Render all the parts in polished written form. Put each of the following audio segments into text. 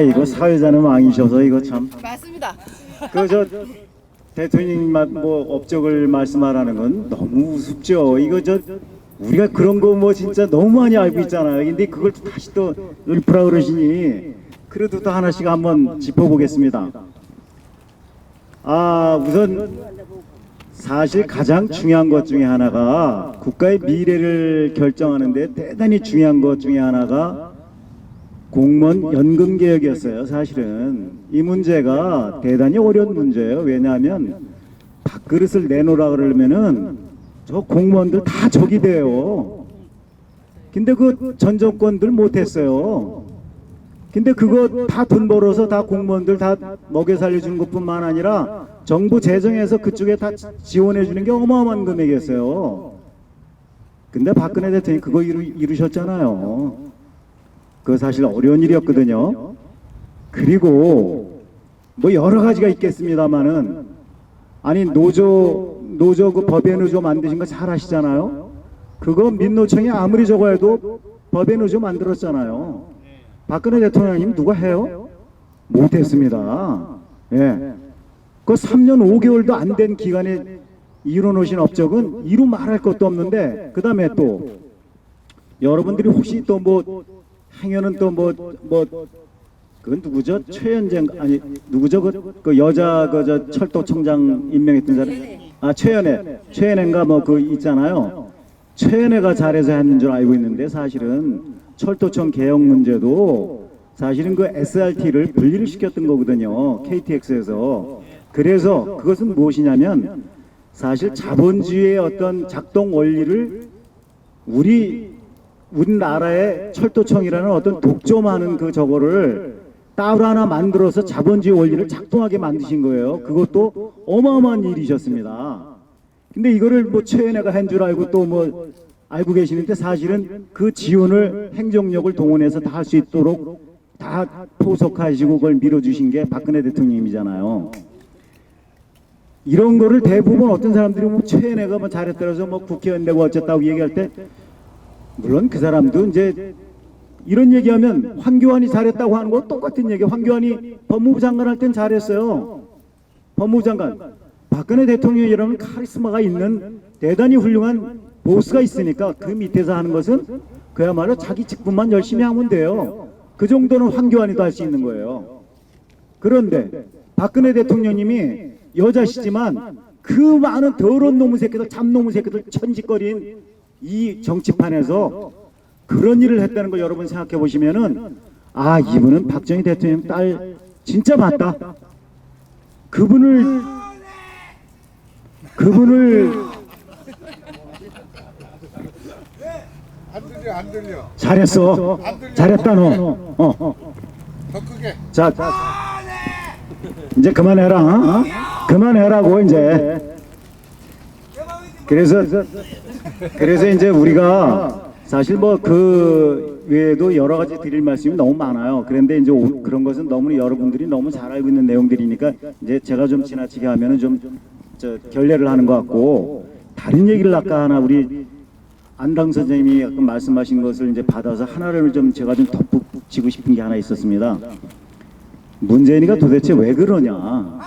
이거 사회자는 왕이셔서 이거 참. 맞습니다. 그 대통령 뭐 업적을 말씀하라는 건 너무 우습죠. 이거 우리가 그런 거 뭐 진짜 너무 많이 알고 있잖아요. 근데 그걸 다시 또 읊으라 그러시니 그래도 또 하나씩 한번 짚어보겠습니다. 우선 사실 가장 중요한 것 중에 하나가 국가의 미래를 결정하는데 대단히 중요한 것 중에 하나가 공무원 연금 개혁이었어요. 사실은 이 문제가 대단히 어려운 문제예요. 왜냐하면 밥그릇을 내놓으라 그러면은 저 공무원들 다 적이 돼요. 근데 그 전 정권들 못했어요. 근데 그거 다 돈 벌어서 다 공무원들 다 먹여 살려주는 것뿐만 아니라 정부 재정에서 그쪽에 다 지원해 주는 게 어마어마한 금액이었어요. 근데 박근혜 대통령이 그거 이루셨잖아요. 그거 사실 어려운 일이었거든요. 그리고 뭐 여러 가지가 있겠습니다만은 아니 노조 그 법의 노조 만드신 거 잘 아시잖아요. 그거 민노총이 아무리 적어 해도 법의 노조 만들었잖아요. 박근혜 대통령님 누가 해요? 못했습니다. 예. 그 3년 5개월도 안 된 기간에 이뤄놓으신 업적은 이루 말할 것도 없는데, 그 다음에 또 여러분들이 혹시 또 뭐 행여는 또 그건 누구죠? 최연재 아니 누구죠? 그 여자 저 철도청장 임명했던 사람 최연애인가 뭐 그 있잖아요. 최연애가 잘해서 했는 줄 알고 있는데 사실은 철도청 개혁 문제도 사실은 그 SRT를 분리를 시켰던 거거든요. KTX에서. 그래서 그것은 무엇이냐면 사실 자본주의의 어떤 작동 원리를 우리나라의 철도청이라는 어떤 독점하는 그 저거를 따로 하나 만들어서 자본주의 원리를 작동하게 만드신 거예요. 그것도 어마어마한 일이셨습니다. 근데 이거를 뭐 최연애가 한 줄 알고 또 뭐 알고 계시는데 사실은 그 지원을 행정력을 동원해서 다 할 수 있도록 다 포석하시고 그걸 밀어주신 게 박근혜 대통령이잖아요. 이런 거를 대부분 어떤 사람들이 뭐 최연애가 뭐 잘했더라서 뭐 국회의원 되고 어쨌다고 얘기할 때 물론 그 사람도 이제 이런 얘기하면 황교안이 잘했다고 하는 거 똑같은 얘기. 황교안이 법무부 장관 할 땐 잘했어요. 법무부 장관. 박근혜 대통령이라는 카리스마가 있는 대단히 훌륭한 보스가 있으니까 그 밑에서 하는 것은 그야말로 자기 직분만 열심히 하면 돼요. 그 정도는 황교안이도 할 수 있는 거예요. 그런데 박근혜 대통령님이 여자시지만 그 많은 더러운 놈의 새끼들, 잡놈의 새끼들 천짓거린 이 정치판에서 그런 일을 했다는 걸 여러분 생각해 보시면은 이분은 박정희 대통령 딸 진짜 맞다. 그분을 안 들려. 잘했어. 잘했다 너. 더 크게. 자, 이제 그만해라. 어? 그만해라고 이제. 그래서 이제 우리가 사실 뭐 그 외에도 여러 가지 드릴 말씀이 너무 많아요. 그런데 이제 그런 것은 너무 여러분들이 너무 잘 알고 있는 내용들이니까 이제 제가 좀 지나치게 하면은 좀 결례를 하는 것 같고, 다른 얘기를 아까 하나 우리 안당 선생님이 아까 말씀하신 것을 이제 받아서 하나를 좀 제가 좀 덧붙이고 싶은 게 하나 있었습니다. 문재인이가 도대체 왜 그러냐?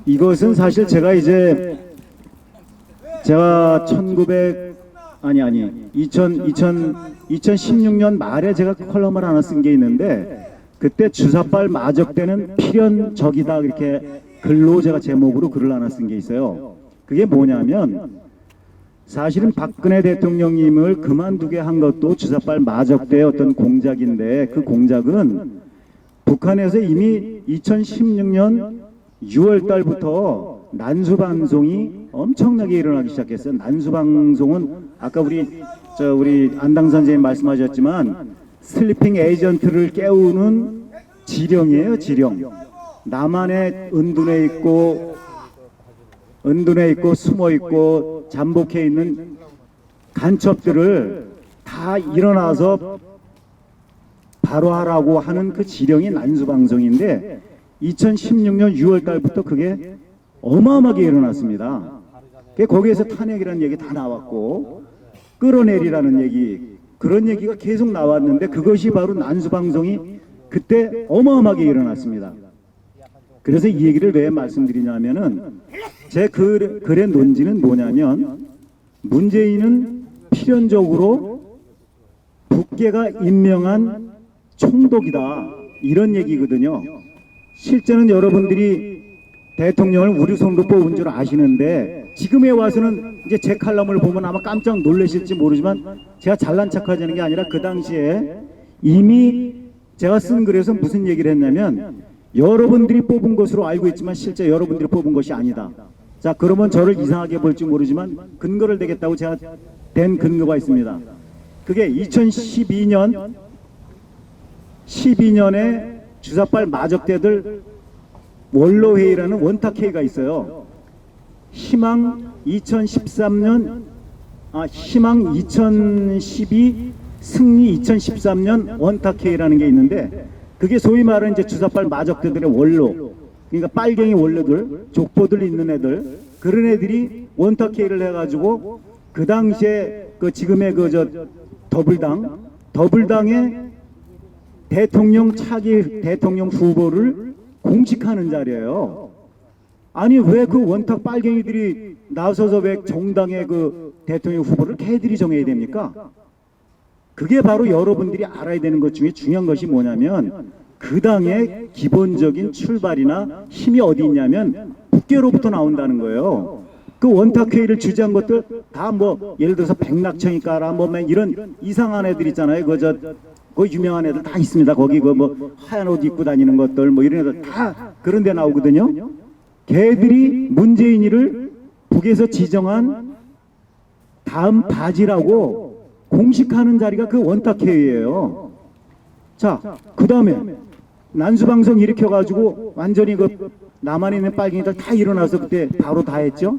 이것은 사실 제가 2016년 말에 제가 컬럼을 하나 쓴 게 있는데, 그때 주사빨 마적대는 필연적이다 이렇게 글로 제가 제목으로 글을 하나 쓴 게 있어요. 그게 뭐냐면 사실은 박근혜 대통령님을 그만두게 한 것도 주사빨 마적대의 어떤 공작인데, 그 공작은 북한에서 이미 2016년 6월 달부터 난수방송이 엄청나게 일어나기 시작했어요. 난수방송은 아까 우리 안당 선생님 말씀하셨지만 슬리핑 에이전트를 깨우는 지령이에요. 지령. 남한에 은둔해 있고 숨어 있고 잠복해 있는 간첩들을 다 일어나서 바로 하라고 하는 그 지령이 난수방송인데 2016년 6월 달부터 그게 어마어마하게 일어났습니다. 거기에서 탄핵이라는 얘기 다 나왔고 끌어내리라는 얘기, 그런 얘기가 계속 나왔는데 그것이 바로 난수방송이 그때 어마어마하게 일어났습니다. 그래서 이 얘기를 왜 말씀드리냐면은 제 글의 논지는 뭐냐면 문재인은 필연적으로 북계가 임명한 총독이다 이런 얘기거든요. 실제는 여러분들이 대통령을 우리 손으로 뽑은 줄 아시는데 지금에 와서는 이제 제 칼럼을 보면 아마 깜짝 놀라실지 모르지만 제가 잘난 척하자는 게 아니라 그 당시에 이미 제가 쓴 글에서 무슨 얘기를 했냐면 여러분들이 뽑은 것으로 알고 있지만 실제 여러분들이 뽑은 것이 아니다. 자, 그러면 저를 이상하게 볼지 모르지만 근거를 대겠다고 제가 댄 근거가 있습니다. 그게 12년에 주사빨 마적대들 원로회의라는 원탁회의가 있어요. 희망 2012 승리 2013년 원탁회의라는 게 있는데 그게 소위 말하는 이제 주사빨 마적대들의 원로, 그러니까 빨갱이 원로들, 족보들 있는 애들, 그런 애들이 원탁회의를 해가지고 그 당시에 그 지금의 더불당의 대통령 차기 대통령 후보를 공식하는 자리예요. 아니 왜 그 원탁 빨갱이들이 나서서 왜 정당의 그 대통령 후보를 걔들이 정해야 됩니까? 그게 바로 여러분들이 알아야 되는 것 중에 중요한 것이 뭐냐면 그 당의 기본적인 출발이나 힘이 어디 있냐면 북계로부터 나온다는 거예요. 그 원탁회의를 주재한 것들 다 뭐 예를 들어서 백낙천이 까라 뭐 이런 이상한 애들 있잖아요. 그 유명한 애들 다 있습니다. 거기 그 뭐 하얀 옷 입고 다니는 것들 뭐 이런 애들 다 그런 데 나오거든요. 걔들이 문재인이를 북에서 지정한 다음 바지라고 공식하는 자리가 그 원탁회의예요. 자, 그 다음에 난수방송 일으켜가지고 완전히 그 남한에 있는 빨갱이들 다 일어나서 그때 바로 다 했죠.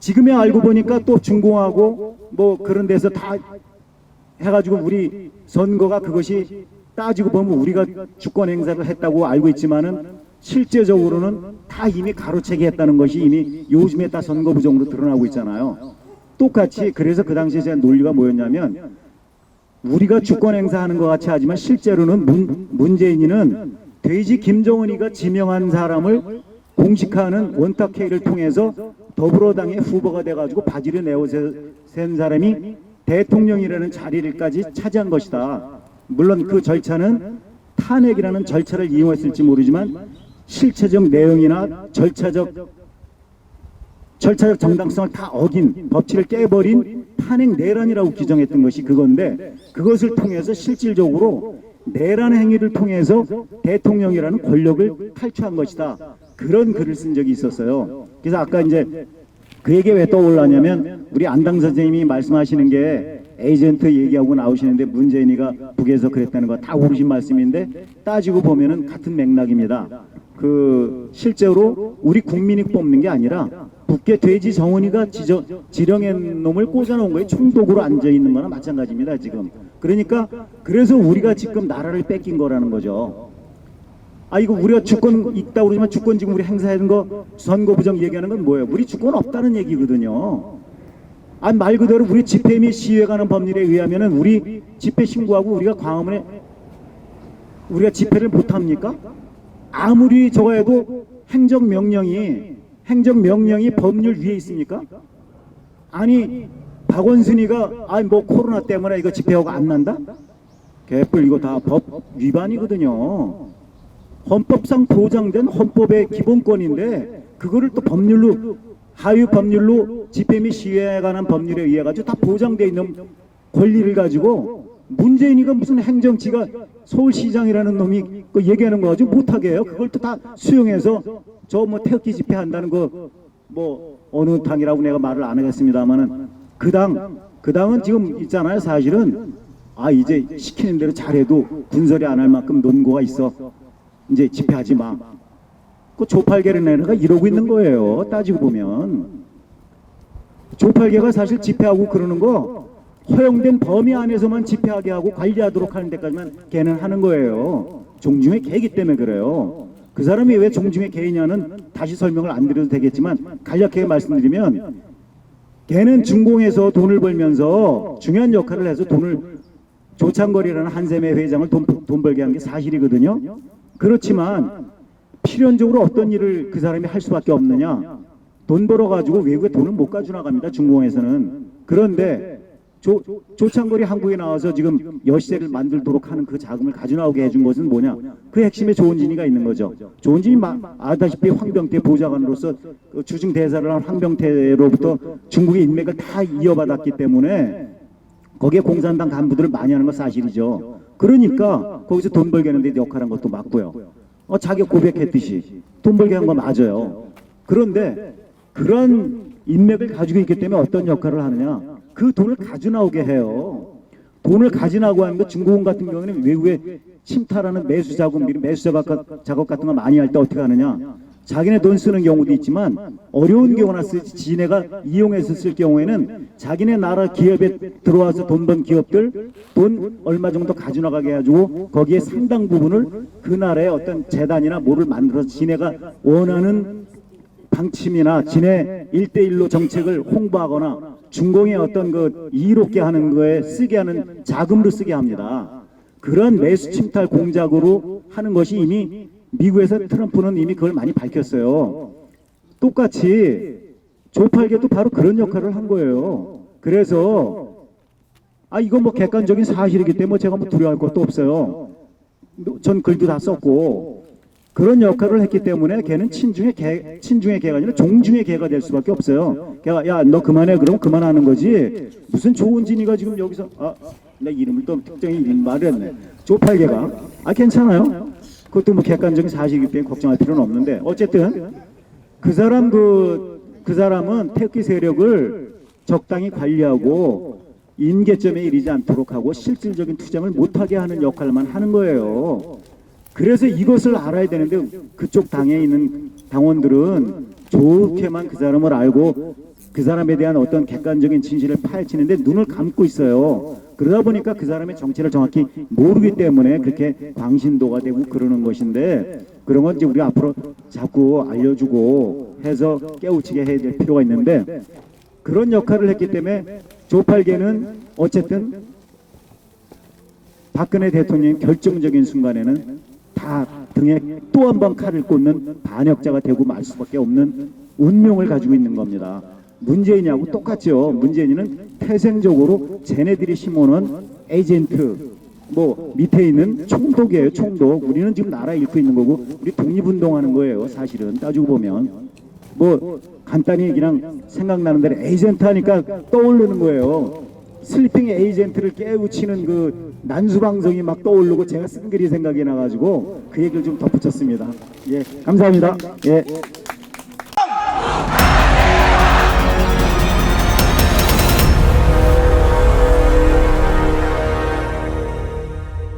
지금에 알고 보니까 또 중공하고 뭐 그런 데서 다 해가지고 우리 선거가 그것이 따지고 보면 우리가 주권 행사를 했다고 알고 있지만은 실제적으로는 다 이미 가로채기 했다는 것이 이미 요즘에 다 선거 부정으로 드러나고 있잖아요. 똑같이 그래서 그 당시에 제 논리가 뭐였냐면 우리가 주권 행사하는 것 같이 하지만 실제로는 문재인이는 돼지 김정은이가 지명한 사람을 공식화하는 원탁회의를 통해서 더불어당의 후보가 돼가지고 바지를 내어센 사람이 대통령이라는 자리를까지 차지한 것이다. 물론 그 절차는 탄핵이라는 절차를 이용했을지 모르지만 실체적 내용이나 절차적 정당성을 다 어긴 법치를 깨버린 탄핵 내란이라고 규정했던 것이 그건데 그것을 통해서 실질적으로 내란 행위를 통해서 대통령이라는 권력을 탈취한 것이다. 그런 글을 쓴 적이 있었어요. 그래서 아까 이제 그 얘기가 왜 떠올랐냐면 우리 안당 선생님이 말씀하시는 게 에이전트 얘기하고 나오시는데 문재인이가 북에서 그랬다는 거 다 옳으신 말씀인데 따지고 보면은 같은 맥락입니다. 그 실제로 우리 국민이 뽑는 게 아니라 북계 돼지 정원이가 지령한 놈을 꽂아놓은 거에 총독으로 앉아있는 거나 마찬가지입니다 지금. 그러니까 그래서 우리가 지금 나라를 뺏긴 거라는 거죠. 아 이거 우리가 주권 있다고 그러지만 주권 지금 우리 행사하는 거 선거 부정 얘기하는 건 뭐예요? 우리 주권 없다는 얘기거든요. 아 말 그대로 우리 집회 및 시위에 관한 법률에 의하면은 우리 집회 신고하고 우리가 광화문에 우리가 집회를 못 합니까? 아무리 저거 해도 행정명령이 법률 위에 있습니까? 아니 박원순이가 아니 뭐 코로나 때문에 이거 집회하고 안 난다? 개뿔 이거 다 법 위반이거든요. 헌법상 보장된 헌법의 기본권인데 그거를 또 법률로 하위 법률로 집회 및 시위에 관한 법률에 의해 가지고 다 보장돼 있는 권리를 가지고 문재인이가 무슨 행정치가 서울시장이라는 놈이 그 얘기하는 거 가지고 못하게 해요. 그걸 또 다 수용해서 저 뭐 태극기 집회한다는 거 뭐 어느 당이라고 내가 말을 안 하겠습니다만은 그 당은 지금 있잖아요. 사실은 아 이제 시키는 대로 잘해도 군소리 안 할 만큼 논고가 있어. 이제 집회하지 마. 그 조팔계를 내가 이러고 있는 거예요. 따지고 보면 조팔계가 사실 집회하고 그러는 거 허용된 범위 안에서만 집회하게 하고 관리하도록 하는 데까지만 걔는 하는 거예요. 종중의 개이기 때문에 그래요. 그 사람이 왜 종중의 개이냐는 다시 설명을 안 드려도 되겠지만 간략하게 말씀드리면 걔는 중공에서 돈을 벌면서 중요한 역할을 해서 돈을 조창걸이라는 한샘의 회장을 돈 벌게 한 게 사실이거든요. 그렇지만 필연적으로 어떤 일을 그 사람이 할 수밖에 없느냐? 돈 벌어가지고 외국에 돈을 못 가져 나갑니다. 중공에서는. 그런데 조창걸이 한국에 나와서 지금 여시대를 만들도록 하는 그 자금을 가져 나오게 해준 것은 뭐냐? 그 핵심에 조은진이가 있는 거죠. 조은진이 아다시피 황병태 보좌관으로서 그 주중 대사를 한 황병태로부터 중국의 인맥을 다 이어받았기 때문에 거기에 공산당 간부들을 많이 하는 건 사실이죠. 그러니까 거기서 돈 벌게 하는데 역할한 것도 맞고요. 자기가 고백했듯이 돈 벌게 한 거 맞아요. 그런데 그런 인맥을 가지고 있기 때문에 어떤 역할을 하느냐? 그 돈을 가져 나오게 해요. 돈을 가져 나오고 하는 거 중공업 같은 경우는 외국에 침탈하는 매수 작업 같은 거 많이 할 때 어떻게 하느냐? 자기네 돈 쓰는 경우도 있지만 어려운 경우나 쓰지 지네가 이용해서 쓸 경우에는 자기네 나라 기업에 들어와서 돈 번 기업들 돈 얼마 정도 가져 나가게 해가지고 거기에 상당 부분을 그 나라의 어떤 재단이나 뭐를 만들어서 지네가 원하는 방침이나 지네 1대1로 정책을 홍보하거나 중공의 어떤 그 이롭게 하는 거에 쓰게 하는 자금으로 쓰게 합니다. 그런 매수 침탈 공작으로 하는 것이 이미 미국에서 트럼프는 이미 그걸 많이 밝혔어요. 똑같이 조팔계도 바로 그런 역할을 한 거예요. 그래서 이건 뭐 객관적인 사실이기 때문에 제가 뭐 두려워할 것도 없어요. 전 글도 다 썼고 그런 역할을 했기 때문에 걔는 친중의 개가 아니라 종중의 개가 될 수밖에 없어요. 걔가 야 너 그만해 그럼 그만하는 거지. 무슨 조은진이가 지금 여기서 내 이름을 또 특정히 이름 말했네. 조팔계가 괜찮아요. 그것도 뭐 객관적인 사실이기 때문에 걱정할 필요는 없는데 어쨌든 그 사람은 태극기 세력을 적당히 관리하고 임계점에 이르지 않도록 하고 실질적인 투쟁을 못하게 하는 역할만 하는 거예요. 그래서 이것을 알아야 되는데 그쪽 당에 있는 당원들은 좋게만 그 사람을 알고 그 사람에 대한 어떤 객관적인 진실을 파헤치는데 눈을 감고 있어요. 그러다 보니까 그 사람의 정체를 정확히 모르기 때문에 그렇게 광신도가 되고 그러는 것인데 그런 건 이제 우리가 앞으로 자꾸 알려주고 해서 깨우치게 해야 될 필요가 있는데 그런 역할을 했기 때문에 조팔계는 어쨌든 박근혜 대통령의 결정적인 순간에는 다 등에 또 한 번 칼을 꽂는 반역자가 되고 말 수밖에 없는 운명을 가지고 있는 겁니다. 문재인이하고 똑같죠. 문재인은 태생적으로 쟤네들이 심어놓은 에이전트 뭐 밑에 있는 총독이에요. 총독. 우리는 지금 나라 잃고 있는 거고 우리 독립운동하는 거예요. 사실은 따지고 보면 뭐 간단히 그냥 생각나는 대로 에이전트 하니까 떠오르는 거예요. 슬리핑 에이전트를 깨우치는 그 난수방송이 막 떠오르고 제가 쓴 글이 생각이 나가지고 그 얘기를 좀 덧붙였습니다. 예, 감사합니다. 예.